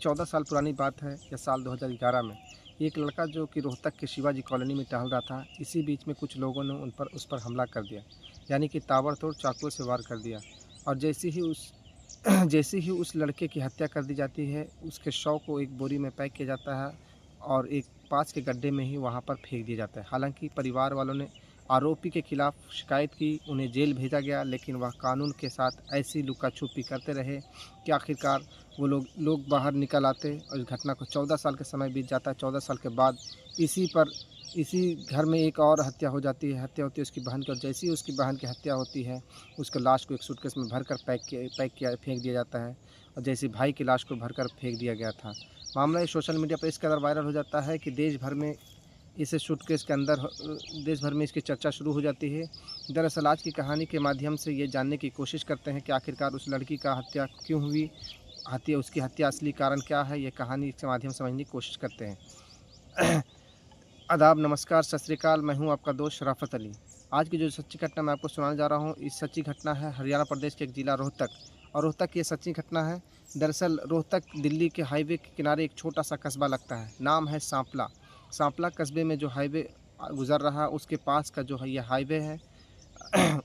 14 साल पुरानी बात है या साल 2011 में एक लड़का जो कि रोहतक के शिवाजी कॉलोनी में टहल रहा था। इसी बीच में कुछ लोगों ने उस पर हमला कर दिया, यानी कि ताबड़तोड़ चाकुओं से वार कर दिया। और जैसे ही उस लड़के की हत्या कर दी जाती है, उसके शव को एक बोरी में पैक किया जाता है और एक पास के गड्ढे में ही वहाँ पर फेंक दिया जाता है। हालांकि परिवार वालों ने आरोपी के खिलाफ शिकायत की, उन्हें जेल भेजा गया, लेकिन वह कानून के साथ ऐसी लुका छुपी करते रहे कि आखिरकार वो लोग बाहर निकल आते और इस घटना को 14 साल का समय बीत जाता है। 14 साल के बाद इसी घर में एक और हत्या हो जाती है। हत्या होती है उसकी बहन की, और जैसे ही उसकी बहन की हत्या होती है, उसके लाश को एक सूटकेस में भरकर फेंक दिया जाता है, और जैसे भाई की लाश को भरकर फेंक दिया गया था। मामला ये सोशल मीडिया पर इस कदर वायरल हो जाता है कि देश भर में इसकी चर्चा शुरू हो जाती है। दरअसल आज की कहानी के माध्यम से ये जानने की कोशिश करते हैं कि आखिरकार उस लड़की का हत्या क्यों हुई, उसकी हत्या असली कारण क्या है, ये कहानी के माध्यम से समझने की कोशिश करते हैं। आदाब, नमस्कार, सत श्री अकाल। मैं हूं आपका दोस्त शराफत अली। आज की जो सच्ची घटना मैं आपको सुनाने जा रहा हूं, इस सच्ची घटना है हरियाणा प्रदेश के एक ज़िला रोहतक, और रोहतक की ये सच्ची घटना है। दरअसल रोहतक दिल्ली के हाईवे के किनारे एक छोटा सा कस्बा लगता है, नाम है सांपला। सांपला कस्बे में जो हाईवे गुज़र रहा है, उसके पास का जो है ये हाईवे है,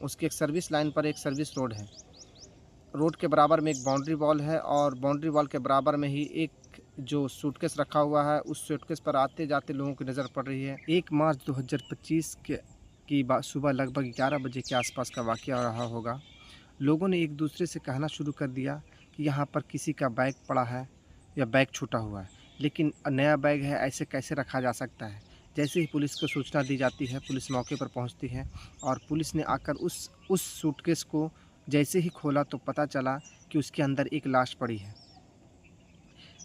उसकी एक सर्विस लाइन पर एक सर्विस रोड है। रोड के बराबर में एक बाउंड्री वॉल है, और बाउंड्री वॉल के बराबर में ही एक जो सूटकेस रखा हुआ है, उस सूटकेस पर आते जाते लोगों की नज़र पड़ रही है। 1 मार्च 2025 की सुबह लगभग 11 बजे के आसपास का वाक़या रहा होगा। लोगों ने एक दूसरे से कहना शुरू कर दिया कि यहाँ पर किसी का बैग पड़ा है या बैग छूटा हुआ है, लेकिन नया बैग है, ऐसे कैसे रखा जा सकता है। जैसे ही पुलिस को सूचना दी जाती है, पुलिस मौके पर पहुँचती है, और पुलिस ने आकर उस सूटकेस को जैसे ही खोला तो पता चला कि उसके अंदर एक लाश पड़ी है।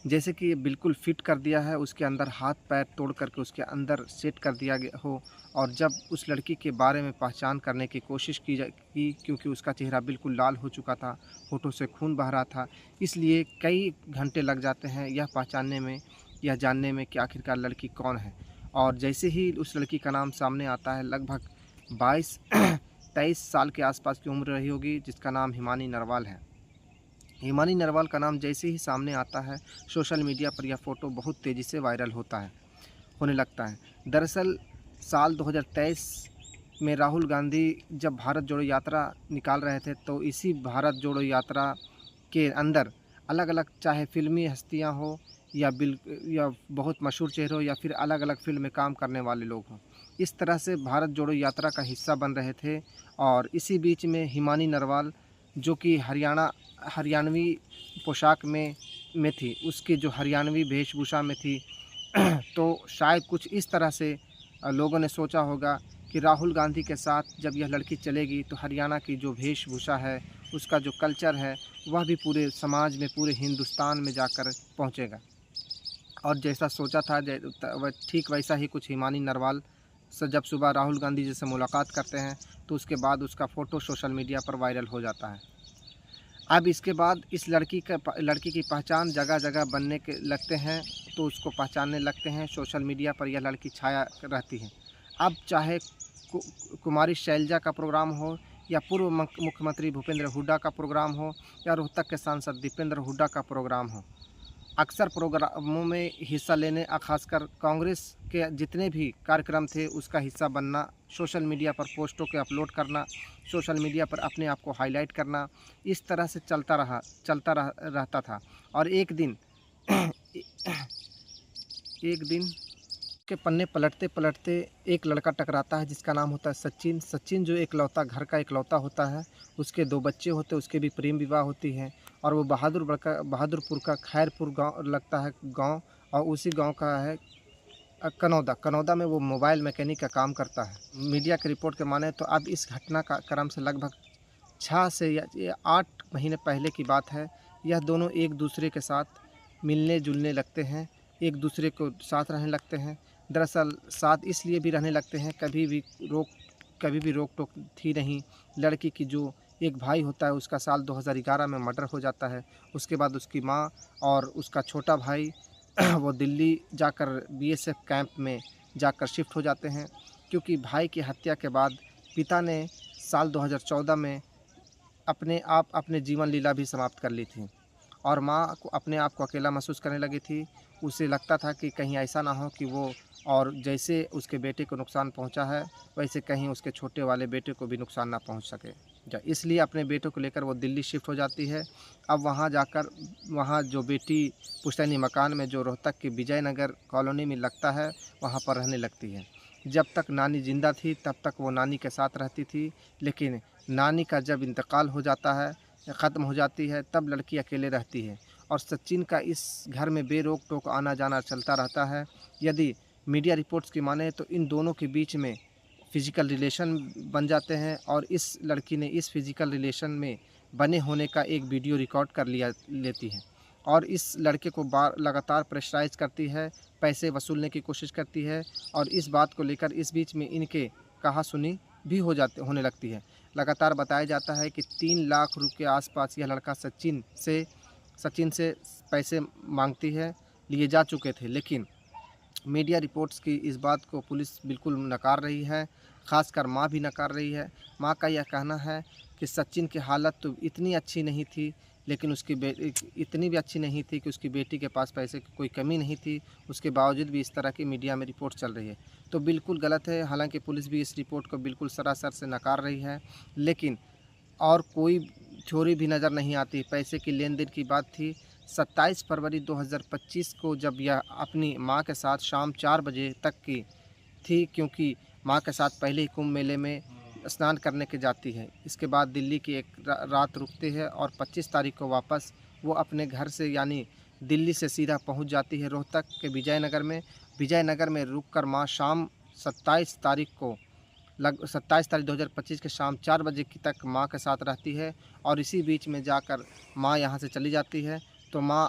जैसे कि ये बिल्कुल फिट कर दिया है, उसके अंदर हाथ पैर तोड़ करके उसके अंदर सेट कर दिया गया हो। और जब उस लड़की के बारे में पहचान करने की कोशिश की, क्योंकि उसका चेहरा बिल्कुल लाल हो चुका था, होठों से खून बह रहा था, इसलिए कई घंटे लग जाते हैं यह पहचानने में, यह जानने में कि आखिरकार लड़की कौन है। और जैसे ही उस लड़की का नाम सामने आता है, लगभग 22-23 साल के आसपास की उम्र रही होगी, जिसका नाम हिमानी नरवाल है। हिमानी नरवाल का नाम जैसे ही सामने आता है, सोशल मीडिया पर यह फ़ोटो बहुत तेज़ी से वायरल होने लगता है। दरअसल साल 2023 में राहुल गांधी जब भारत जोड़ो यात्रा निकाल रहे थे, तो इसी भारत जोड़ो यात्रा के अंदर अलग-अलग, चाहे फ़िल्मी हस्तियाँ हो या बहुत मशहूर चेहरे हो, या फिर अलग-अलग फ़िल्म में काम करने वाले लोग हों, इस तरह से भारत जोड़ो यात्रा का हिस्सा बन रहे थे। और इसी बीच में हिमानी नरवाल, जो कि हरियाणवी पोशाक में थी, उसकी जो हरियाणवी वेशभूषा में थी, तो शायद कुछ इस तरह से लोगों ने सोचा होगा कि राहुल गांधी के साथ जब यह लड़की चलेगी, तो हरियाणा की जो वेशभूषा है, उसका जो कल्चर है, वह भी पूरे समाज में, पूरे हिंदुस्तान में जाकर पहुंचेगा। और जैसा सोचा था, वह ठीक वैसा ही कुछ हिमानी नरवाल से जब सुबह राहुल गांधी जी से मुलाकात करते हैं, तो उसके बाद उसका फ़ोटो सोशल मीडिया पर वायरल हो जाता है। अब इसके बाद इस लड़की की पहचान जगह जगह बनने के लगते हैं, तो उसको पहचानने लगते हैं। सोशल मीडिया पर यह लड़की छाया रहती है। अब चाहे कुमारी शैलजा का प्रोग्राम हो, या पूर्व मुख्यमंत्री भूपेंद्र हुड्डा का प्रोग्राम हो, या रोहतक के सांसद दीपेंद्र हुड्डा का प्रोग्राम हो, अक्सर प्रोग्रामों में हिस्सा लेने, ख़ासकर कांग्रेस के जितने भी कार्यक्रम थे, उसका हिस्सा बनना, सोशल मीडिया पर पोस्टों के अपलोड करना, सोशल मीडिया पर अपने आप को हाईलाइट करना, इस तरह से रहता था। और एक दिन के पन्ने पलटते एक लड़का टकराता है, जिसका नाम होता है सचिन। सचिन जो घर का इकलौता होता है, उसके 2 बच्चे होते हैं, उसके भी प्रेम विवाह होती है, और वो बहादुरपुर का खैरपुर गांव लगता है गांव, और उसी गांव का है कनौदा में वो मोबाइल मैकेनिक का काम करता है। मीडिया की रिपोर्ट के माने तो अब इस घटना का क्रम से लगभग 6 से या 8 महीने पहले की बात है। यह दोनों एक दूसरे के साथ मिलने जुलने लगते हैं, एक दूसरे को साथ रहने लगते हैं। दरअसल साथ इसलिए भी रहने लगते हैं, कभी भी रोक टोक थी नहीं। लड़की की जो एक भाई होता है, उसका साल 2011 में मर्डर हो जाता है। उसके बाद उसकी माँ और उसका छोटा भाई वो दिल्ली जाकर बीएसएफ कैंप में जाकर शिफ्ट हो जाते हैं, क्योंकि भाई की हत्या के बाद पिता ने साल 2014 में अपने जीवन लीला भी समाप्त कर ली थी। और माँ को अपने आप को अकेला महसूस करने लगी थी। उसे लगता था कि कहीं ऐसा ना हो कि वो, और जैसे उसके बेटे को नुकसान पहुँचा है, वैसे कहीं उसके छोटे वाले बेटे को भी नुकसान ना पहुँच सके। इसलिए अपने बेटे को लेकर वो दिल्ली शिफ्ट हो जाती है। अब वहाँ जाकर, वहाँ जो बेटी पुश्तैनी मकान में जो रोहतक के विजयनगर कॉलोनी में लगता है, वहाँ पर रहने लगती है। जब तक नानी ज़िंदा थी तब तक वो नानी के साथ रहती थी, लेकिन नानी का जब इंतकाल हो जाता है या ख़त्म हो जाती है, तब लड़की अकेले रहती है और सचिन का इस घर में बेरोक-टोक आना-जाना चलता रहता है। यदि मीडिया रिपोर्ट्स की माने तो इन दोनों के बीच में फ़िज़िकल रिलेशन बन जाते हैं और इस लड़की ने इस फ़िज़िकल रिलेशन में बने होने का एक वीडियो रिकॉर्ड कर लेती है और इस लड़के को लगातार प्रेशराइज़ करती है, पैसे वसूलने की कोशिश करती है और इस बात को लेकर इस बीच में इनके कहा-सुनी भी होने लगती है। लगातार बताया जाता है कि 3 लाख रुपए के आस-पास यह लड़का सचिन से पैसे माँगती है, लिए जा चुके थे, लेकिन मीडिया रिपोर्ट्स की इस बात को पुलिस बिल्कुल नकार रही है, ख़ासकर माँ भी नकार रही है। माँ का यह कहना है कि सचिन की हालत तो इतनी अच्छी नहीं थी, लेकिन इतनी भी अच्छी नहीं थी कि उसकी बेटी के पास पैसे की कोई कमी नहीं थी, उसके बावजूद भी इस तरह की मीडिया में रिपोर्ट चल रही है। तो बिल्कुल गलत है, हालाँकि पुलिस भी इस रिपोर्ट को बिल्कुल सरासर से नकार रही है, लेकिन और कोई थ्योरी भी नज़र नहीं आती। पैसे की लेन-देन की बात थी। 27 फरवरी 2025 को जब यह अपनी माँ के साथ शाम 4 बजे तक की थी, क्योंकि माँ के साथ पहले ही कुंभ मेले में स्नान करने के जाती है। इसके बाद दिल्ली की एक रात रुकती है और 25 तारीख को वापस वो अपने घर से यानी दिल्ली से सीधा पहुँच जाती है रोहतक के विजयनगर में। विजयनगर में रुक कर माँ शाम 27 तारीख को 27 तारीख 2025 के शाम 4 बजे की तक माँ के साथ रहती है और इसी बीच में जाकर माँ यहाँ से चली जाती है। तो माँ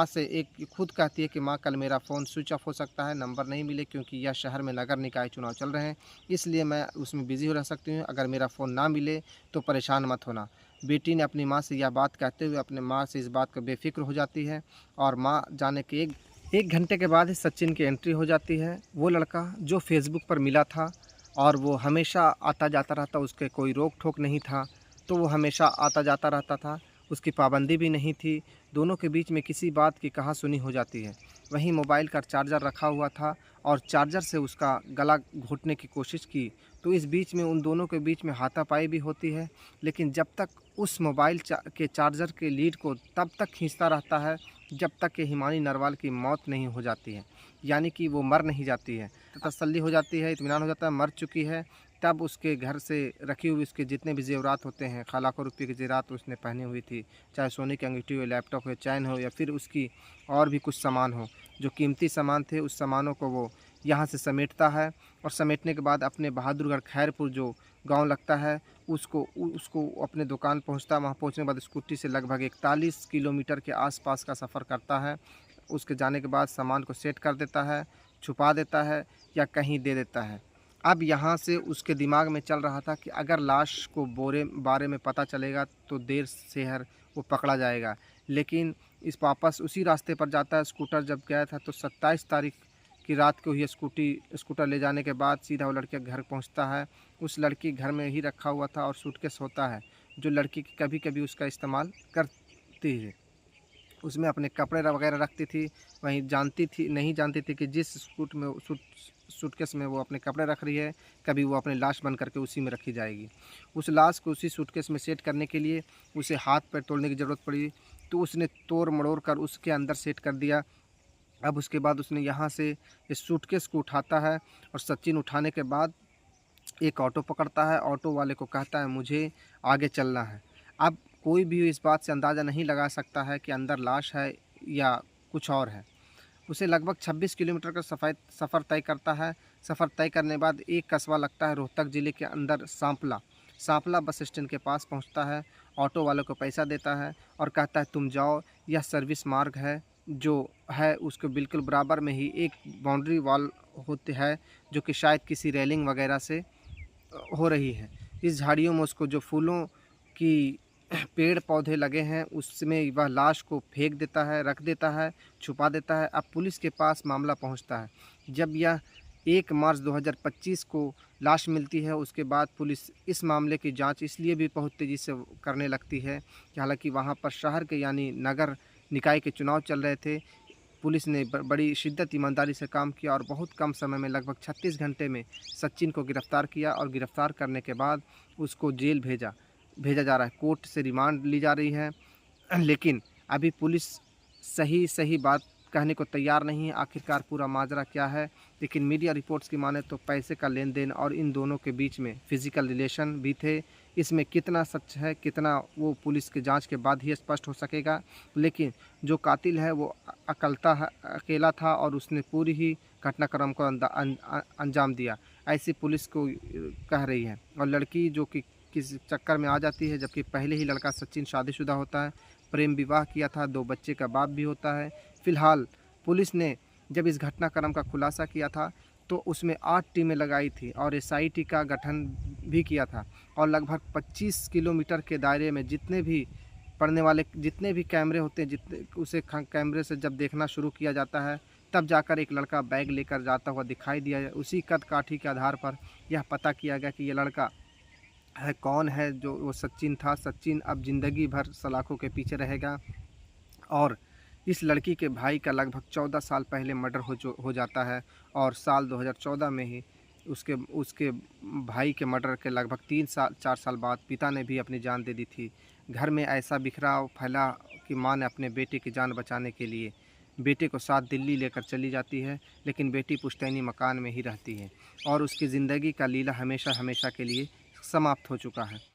से एक खुद कहती है कि माँ, कल मेरा फ़ोन स्विच ऑफ हो सकता है, नंबर नहीं मिले क्योंकि यह शहर में नगर निकाय चुनाव चल रहे हैं, इसलिए मैं उसमें बिज़ी हो रह सकती हूँ, अगर मेरा फ़ोन ना मिले तो परेशान मत होना। बेटी ने अपनी माँ से यह बात कहते हुए अपने माँ से इस बात का बेफ़िक्र हो जाती है और माँ जाने के 1 घंटे के बाद ही सचिन की एंट्री हो जाती है। वो लड़का जो फ़ेसबुक पर मिला था और वो हमेशा आता-जाता रहता, उसके कोई रोक-टोक नहीं था, तो वो हमेशा आता-जाता रहता था, उसकी पाबंदी भी नहीं थी। दोनों के बीच में किसी बात की कहा-सुनी हो जाती है। वहीं मोबाइल का चार्जर रखा हुआ था और चार्जर से उसका गला घोंटने की कोशिश की, तो इस बीच में उन दोनों के बीच में हाथापाई भी होती है। लेकिन जब तक उस मोबाइल के चार्जर के लीड को तब तक खींचता रहता है, जब तक कि हिमानी नरवाल की मौत नहीं हो जाती है, यानी कि वो मर नहीं जाती है। तो तसल्ली हो जाती है, इत्मीनान हो जाता है, मर चुकी है। तब उसके घर से रखी हुई उसके जितने भी ज़ेवरात होते हैं, लाखों रुपये की ज़ेवरात उसने पहनी हुई थी, चाहे सोने की अंगूठी हो, लैपटॉप हो, चैन हो या फिर उसकी और भी कुछ सामान हो, जो कीमती सामान थे, उस सामानों को वो यहाँ से समेटता है और समेटने के बाद अपने बहादुरगढ़ खैरपुर जो गाँव लगता है, उसको अपने दुकान पहुँचता है। वहाँ पहुँचने के बाद स्कूटी से लगभग 41 किलोमीटर के आसपास का सफ़र करता है। उसके जाने के बाद सामान को सेट कर देता है, छुपा देता है या कहीं दे देता है। अब यहाँ से उसके दिमाग में चल रहा था कि अगर लाश को बारे में पता चलेगा तो देर सेहर वो पकड़ा जाएगा। लेकिन इस वापस उसी रास्ते पर जाता है। स्कूटर जब गया था तो 27 तारीख की रात को ही स्कूटर ले जाने के बाद सीधा वो लड़के के घर पहुँचता है। उस लड़की घर में ही रखा हुआ था और सूटकेस होता है, जो लड़की कभी-कभी उसका इस्तेमाल करती है। उसमें अपने कपड़े वगैरह रखती थी। वहीं नहीं जानती थी कि जिस सूटकेस में वो अपने कपड़े रख रही है, कभी वो अपनी लाश बन करके उसी में रखी जाएगी। उस लाश को उसी सूटकेस में सेट करने के लिए उसे हाथ-पैर तोड़ने की ज़रूरत पड़ी, तो उसने तोड़-मड़ोड़ कर उसके अंदर सेट कर दिया। अब उसके बाद उसने यहाँ से इस सूटकेस को उठाता है और सचिन उठाने के बाद एक ऑटो पकड़ता है। ऑटो वाले को कहता है, मुझे आगे चलना है। अब कोई भी इस बात से अंदाज़ा नहीं लगा सकता है कि अंदर लाश है या कुछ और है। उसे लगभग 26 किलोमीटर का सफ़र तय करता है। सफ़र तय करने बाद एक कस्बा लगता है रोहतक ज़िले के अंदर, सांपला बस स्टैंड के पास पहुंचता है। ऑटो वाले को पैसा देता है और कहता है, तुम जाओ, यह सर्विस मार्ग है, जो है उसके बिल्कुल बराबर में ही एक बाउंड्री वॉल होती है, जो कि शायद किसी रेलिंग वगैरह से हो रही है। इस झाड़ियों में उसको जो फूलों की पेड़ पौधे लगे हैं, उसमें वह लाश को फेंक देता है, रख देता है, छुपा देता है। अब पुलिस के पास मामला पहुंचता है। जब यह 1 मार्च 2025 को लाश मिलती है। उसके बाद पुलिस इस मामले की जांच इसलिए भी बहुत तेज़ी से करने लगती है कि हालांकि वहां पर शहर के यानी नगर निकाय के चुनाव चल रहे थे। पुलिस ने बड़ी शिद्दत ईमानदारी से काम किया और बहुत कम समय में लगभग 36 घंटे में सचिन को गिरफ़्तार किया और गिरफ़्तार करने के बाद उसको जेल भेजा जा रहा है। कोर्ट से रिमांड ली जा रही है। लेकिन अभी पुलिस सही सही बात कहने को तैयार नहीं है, आखिरकार पूरा माजरा क्या है। लेकिन मीडिया रिपोर्ट्स की माने तो पैसे का लेन देन और इन दोनों के बीच में फिजिकल रिलेशन भी थे। इसमें कितना सच है कितना वो पुलिस की जांच के बाद ही स्पष्ट हो सकेगा। लेकिन जो कातिल है वो अकेला था और उसने पूरी ही घटनाक्रम को अंजाम दिया, ऐसी पुलिस को कह रही है। और लड़की जो कि किस चक्कर में आ जाती है, जबकि पहले ही लड़का सचिन शादीशुदा होता है, प्रेम विवाह किया था, 2 बच्चे का बाप भी होता है। फ़िलहाल पुलिस ने जब इस घटनाक्रम का खुलासा किया था तो उसमें 8 टीमें लगाई थी और एसआईटी का गठन भी किया था। और लगभग 25 किलोमीटर के दायरे में जितने भी पड़ने वाले जितने भी कैमरे होते हैं, जितने उसे कैमरे से जब देखना शुरू किया जाता है, तब जाकर एक लड़का बैग लेकर जाता हुआ दिखाई दिया। उसी कद काठी के आधार पर यह पता किया गया कि ये लड़का है कौन है, जो वो सचिन था। सचिन अब ज़िंदगी भर सलाखों के पीछे रहेगा। और इस लड़की के भाई का लगभग 14 साल पहले मर्डर हो जाता है और साल 2014 में ही उसके उसके भाई के मर्डर के लगभग 4 साल बाद पिता ने भी अपनी जान दे दी थी। घर में ऐसा बिखराव फैला कि मां ने अपने बेटे की जान बचाने के लिए बेटे को साथ दिल्ली लेकर चली जाती है, लेकिन बेटी पुश्तैनी मकान में ही रहती है और उसकी ज़िंदगी का लीला हमेशा हमेशा के लिए समाप्त हो चुका है।